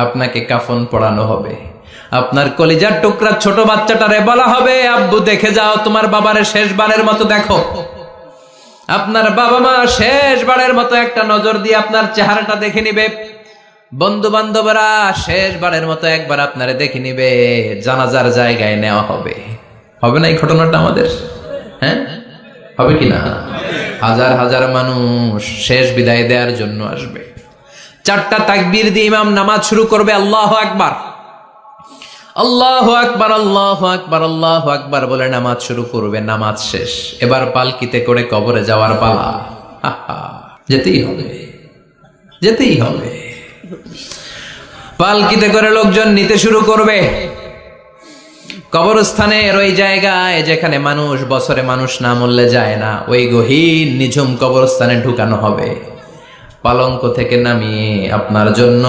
আপনাকে কাফন পরানো হবে। আপনার কলিজার টুকরা ছোট বাচ্চাটারে বলা হবে, আব্বু দেখে যাও তোমার বাবারে শেষবারের মতো দেখো। আপনার বাবা মা শেষবারের মতো একটা নজর দিয়ে আপনার চেহারাটা দেখে নিবে। বন্ধু বান্ধবরা শেষবারের মতো একবার আপনারে দেখে নিবে। জানাজার জায়গায় নেওয়া হবে। হবে না এই ঘটনাটা আমাদের? হ্যাঁ, হবে কিনা? হাজার হাজার মানুষ শেষ বিদায় দেওয়ার জন্য আসবে। 4টা তাকবীর দিয়ে ইমাম নামাজ শুরু করবে। আল্লাহু আকবার, আল্লাহু আকবার, আল্লাহু আকবার, আল্লাহু আকবার বলে নামাজ শুরু করবে। নামাজ শেষ। এবার পালকিতে করে কবরে যাওয়ার পালা। যেতেই হবে, যেতেই হবে। পালকিতে করে লোকজন নিতে শুরু করবে। কবরস্থানের ওই জায়গায় যেখানে মানুষ বছরে মানুষ না মরলে যায় না, ওই গহীন নিঝুম কবরস্থানে ঢুকানো হবে। পালঙ্ক থেকে নামিয়ে আপনার জন্য